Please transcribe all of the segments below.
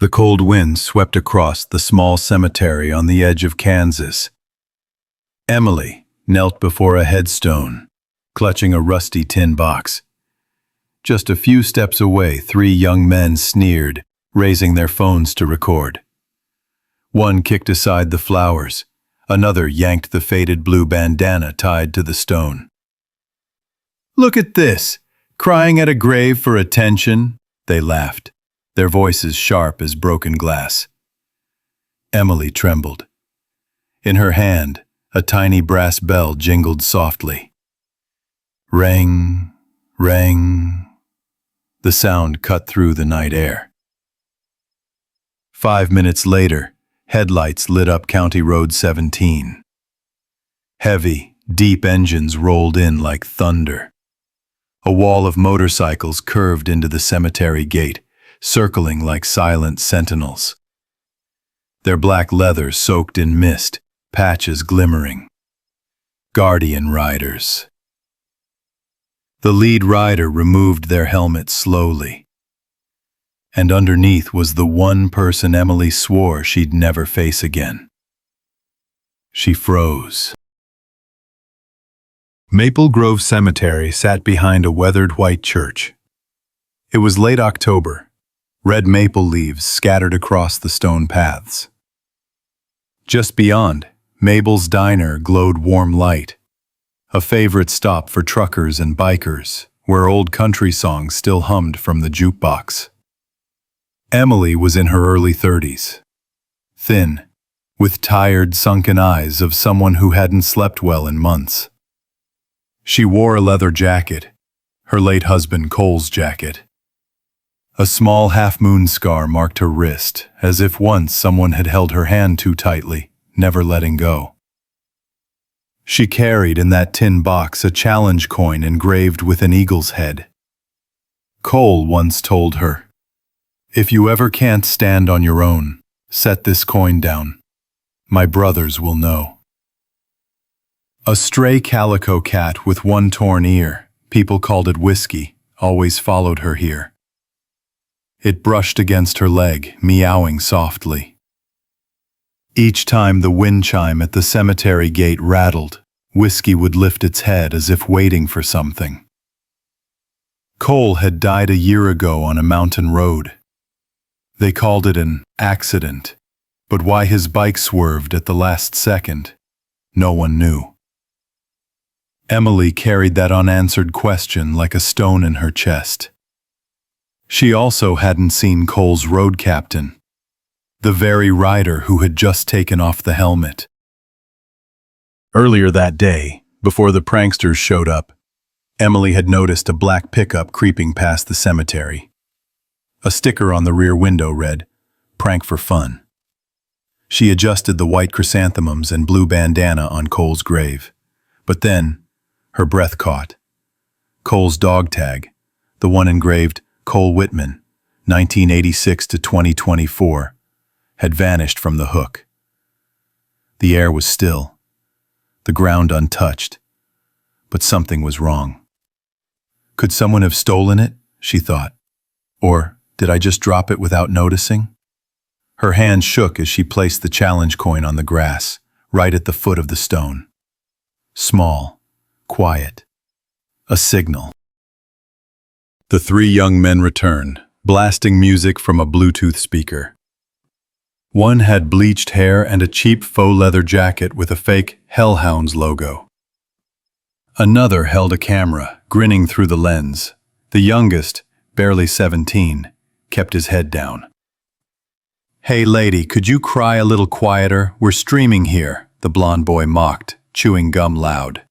The cold wind swept across the small cemetery on the edge of Kansas. Emily knelt before a headstone, clutching a rusty tin box. Just a few steps away, three young men sneered, raising their phones to record. One kicked aside the flowers. Another yanked the faded blue bandana tied to the stone. "Look at this! Crying at a grave for attention," they laughed, their voices sharp as broken glass. Emily trembled. In her hand, a tiny brass bell jingled softly. Ring, ring. The sound cut through the night air. 5 minutes later, headlights lit up County Road 17. Heavy, deep engines rolled in like thunder. A wall of motorcycles curved into the cemetery gate, circling like silent sentinels. Their black leather soaked in mist, patches glimmering. Guardian riders. The lead rider removed their helmet slowly. And underneath was the one person Emily swore she'd never face again. She froze. Maple Grove Cemetery sat behind a weathered white church. It was late October. Red maple leaves scattered across the stone paths. Just beyond, Mabel's Diner glowed warm light, a favorite stop for truckers and bikers, where old country songs still hummed from the jukebox. Emily was in her early 30s, thin, with tired, sunken eyes of someone who hadn't slept well in months. She wore a leather jacket, her late husband Cole's jacket. A small half-moon scar marked her wrist, as if once someone had held her hand too tightly, never letting go. She carried in that tin box a challenge coin engraved with an eagle's head. Cole once told her, "If you ever can't stand on your own, set this coin down. My brothers will know." A stray calico cat with one torn ear, people called it Whiskey, always followed her here. It brushed against her leg, meowing softly. Each time the wind chime at the cemetery gate rattled, Whiskey would lift its head as if waiting for something. Cole had died a year ago on a mountain road. They called it an accident, but why his bike swerved at the last second, no one knew. Emily carried that unanswered question like a stone in her chest. She also hadn't seen Cole's road captain, the very rider who had just taken off the helmet. Earlier that day, before the pranksters showed up, Emily had noticed a black pickup creeping past the cemetery. A sticker on the rear window read, "Prank for fun." She adjusted the white chrysanthemums and blue bandana on Cole's grave. But then, her breath caught. Cole's dog tag, the one engraved Cole Whitman, 1986 to 2024, had vanished from the hook. The air was still, the ground untouched, but something was wrong. Could someone have stolen it, she thought, or did I just drop it without noticing? Her hand shook as she placed the challenge coin on the grass, right at the foot of the stone. Small, quiet. A signal. The three young men returned, blasting music from a Bluetooth speaker. One had bleached hair and a cheap faux leather jacket with a fake Hellhounds logo. Another held a camera, grinning through the lens. The youngest, barely 17, kept his head down. "Hey lady, could you cry a little quieter? We're streaming here," the blond boy mocked, chewing gum loud.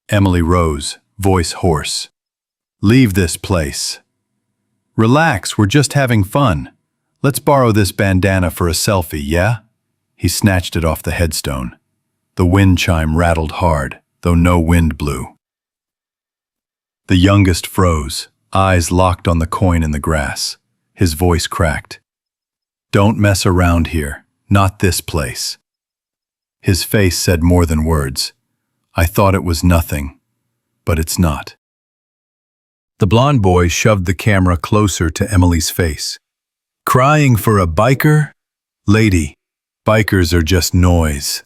Emily rose, voice hoarse. "Leave this place." "Relax, we're just having fun. Let's borrow this bandana for a selfie, yeah?" He snatched it off the headstone. The wind chime rattled hard, though no wind blew. The youngest froze, eyes locked on the coin in the grass. His voice cracked. "Don't mess around here, not this place." His face said more than words. "I thought it was nothing, but it's not." The blond boy shoved the camera closer to Emily's face. Crying for a biker? Lady, bikers are just noise.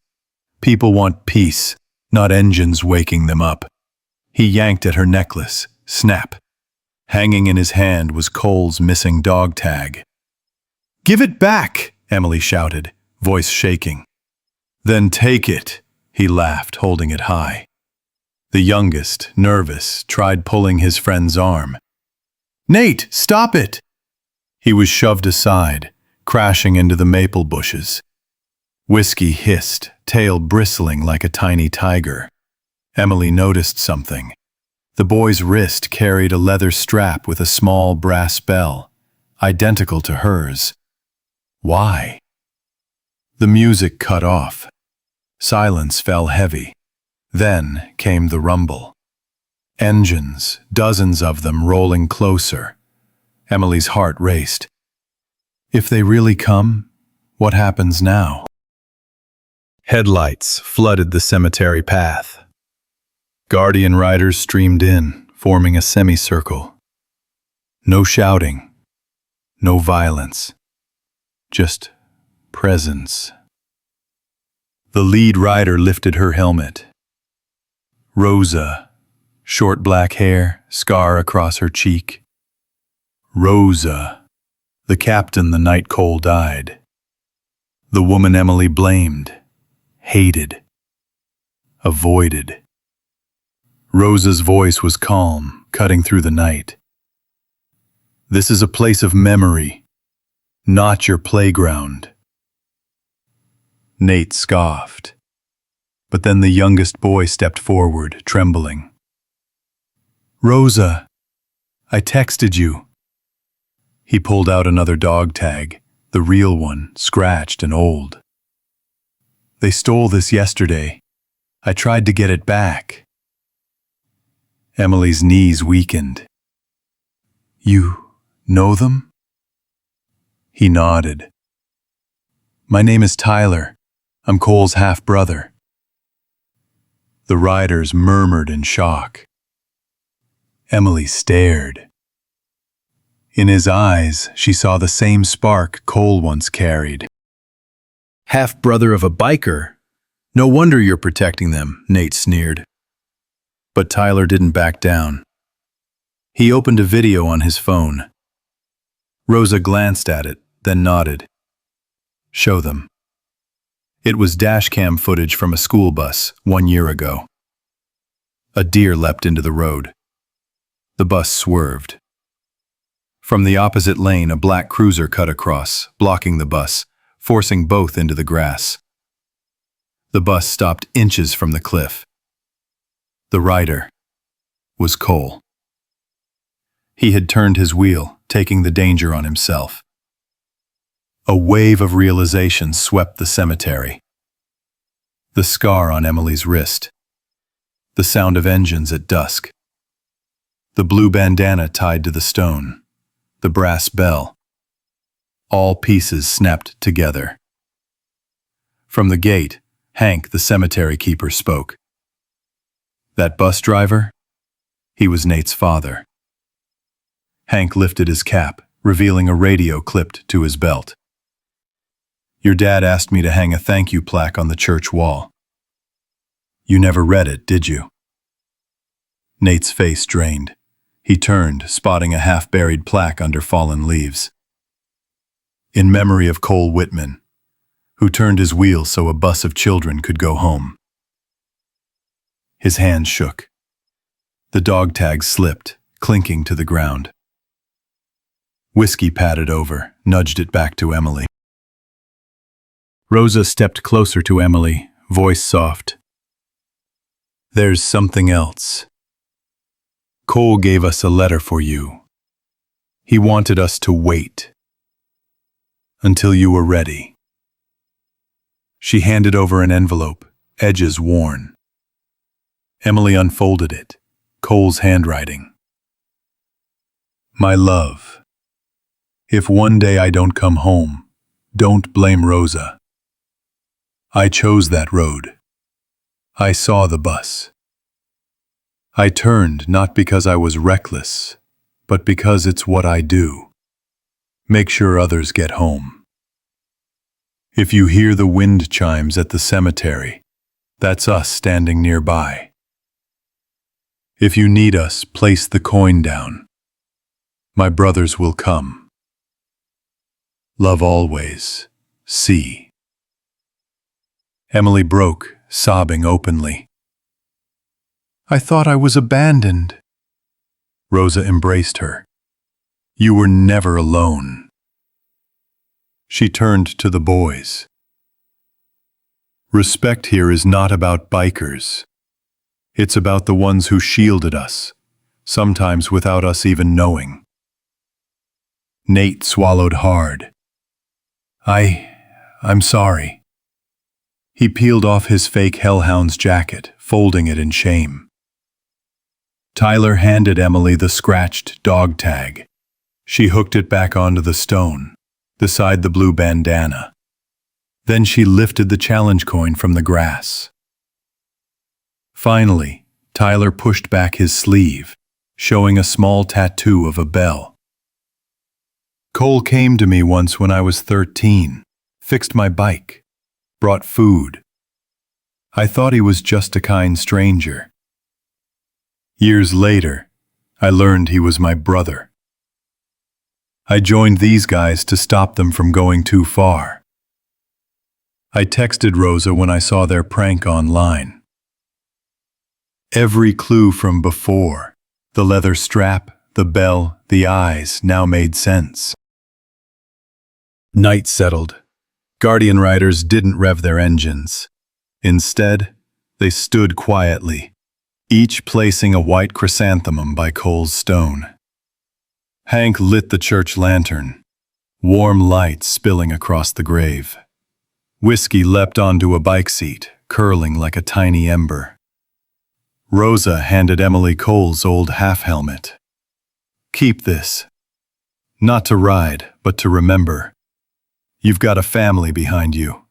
People want peace, not engines waking them up. He yanked at her necklace. Snap. Hanging in his hand was Cole's missing dog tag. "Give it back!" Emily shouted, voice shaking. "Then take it," he laughed, holding it high. The youngest, nervous, tried pulling his friend's arm. "Nate, stop it!" He was shoved aside, crashing into the maple bushes. Whiskey hissed, tail bristling like a tiny tiger. Emily noticed something. The boy's wrist carried a leather strap with a small brass bell, identical to hers. Why? The music cut off. Silence fell heavy. Then came the rumble. Engines, dozens of them rolling closer. Emily's heart raced. If they really come, what happens now? Headlights flooded the cemetery path. Guardian riders streamed in, forming a semicircle. No shouting, no violence, just presence. The lead rider lifted her helmet. Rosa, short black hair, scar across her cheek. Rosa, the captain the night Cole died. The woman Emily blamed, hated, avoided. Rosa's voice was calm, cutting through the night. "This is a place of memory, not your playground." Nate scoffed. But then the youngest boy stepped forward, trembling. "Rosa, I texted you." He pulled out another dog tag, the real one, scratched and old. "They stole this yesterday. I tried to get it back." Emily's knees weakened. "You know them?" He nodded. "My name is Tyler. I'm Cole's half-brother." The riders murmured in shock. Emily stared. In his eyes, she saw the same spark Cole once carried. "Half-brother of a biker? No wonder you're protecting them," Nate sneered. But Tyler didn't back down. He opened a video on his phone. Rosa glanced at it, then nodded. "Show them." It was dashcam footage from a school bus 1 year ago. A deer leapt into the road. The bus swerved. From the opposite lane, a black cruiser cut across, blocking the bus, forcing both into the grass. The bus stopped inches from the cliff. The rider was Cole. He had turned his wheel, taking the danger on himself. A wave of realization swept the cemetery. The scar on Emily's wrist. The sound of engines at dusk. The blue bandana tied to the stone. The brass bell. All pieces snapped together. From the gate, Hank, the cemetery keeper, spoke. "That bus driver? He was Nate's father." Hank lifted his cap, revealing a radio clipped to his belt. "Your dad asked me to hang a thank you plaque on the church wall. You never read it, did you?" Nate's face drained. He turned, spotting a half-buried plaque under fallen leaves. "In memory of Cole Whitman, who turned his wheel so a bus of children could go home." His hand shook. The dog tag slipped, clinking to the ground. Whiskey patted over, nudged it back to Emily. Rosa stepped closer to Emily, voice soft. "There's something else. Cole gave us a letter for you. He wanted us to wait until you were ready." She handed over an envelope, edges worn. Emily unfolded it, Cole's handwriting. "My love, if one day I don't come home, don't blame Rosa. I chose that road. I saw the bus. I turned not because I was reckless, but because it's what I do. Make sure others get home. If you hear the wind chimes at the cemetery, that's us standing nearby. If you need us, place the coin down. My brothers will come. Love always. C. Emily broke, sobbing openly. I thought I was abandoned. Rosa embraced her. You were never alone. She turned to the boys. Respect here is not about bikers. It's about the ones who shielded us, sometimes without us even knowing. Nate swallowed hard. I'm sorry. He peeled off his fake hellhound's jacket, folding it in shame. Tyler handed Emily the scratched dog tag. She hooked it back onto the stone, beside the blue bandana. Then she lifted the challenge coin from the grass. Finally, Tyler pushed back his sleeve, showing a small tattoo of a bell. Cole came to me once when I was 13, fixed my bike, brought food. I thought he was just a kind stranger. Years later, I learned he was my brother. I joined these guys to stop them from going too far. I texted Rosa when I saw their prank online. Every clue from before, the leather strap, the bell, the eyes, now made sense. Night settled. Guardian riders didn't rev their engines. Instead, they stood quietly, each placing a white chrysanthemum by Cole's stone. Hank lit the church lantern, warm light spilling across the grave. Whiskey leapt onto a bike seat, curling like a tiny ember. Rosa handed Emily Cole's old half-helmet. Keep this. Not to ride, but to remember. You've got a family behind you.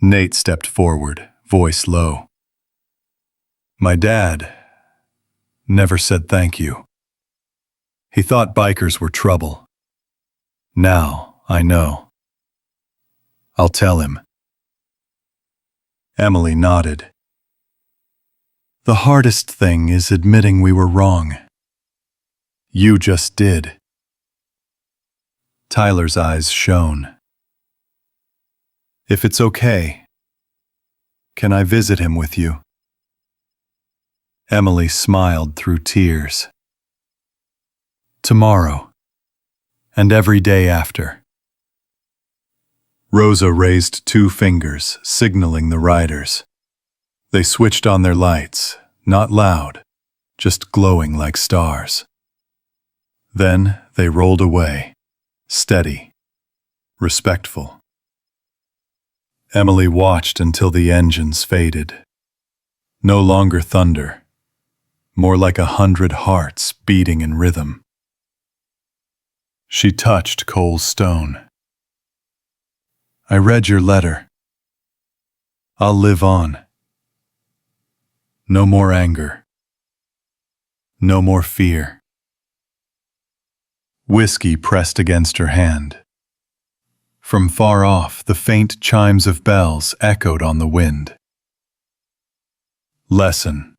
Nate stepped forward, voice low. My dad never said thank you. He thought bikers were trouble. Now I know. I'll tell him. Emily nodded. The hardest thing is admitting we were wrong. You just did. Tyler's eyes shone. If it's okay, can I visit him with you? Emily smiled through tears. Tomorrow, and every day after. Rosa raised 2 fingers, signaling the riders. They switched on their lights, not loud, just glowing like stars. Then they rolled away, steady, respectful. Emily watched until the engines faded. No longer thunder, more like 100 hearts beating in rhythm. She touched Cole's stone. I read your letter. I'll live on. No more anger. No more fear. Whiskey pressed against her hand. From far off, the faint chimes of bells echoed on the wind. Lesson.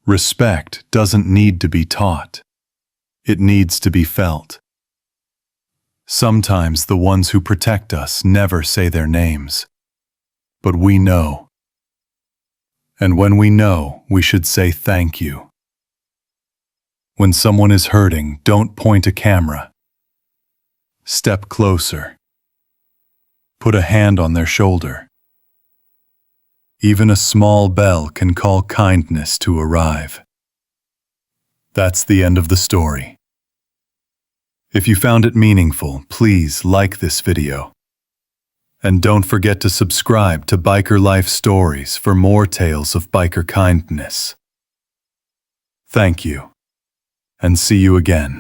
Respect doesn't need to be taught. It needs to be felt. Sometimes the ones who protect us never say their names. But we know. And when we know, we should say thank you. When someone is hurting, don't point a camera. Step closer. Put a hand on their shoulder. Even a small bell can call kindness to arrive. That's the end of the story. If you found it meaningful, please like this video. And don't forget to subscribe to Biker Life Stories for more tales of biker kindness. Thank you, and see you again.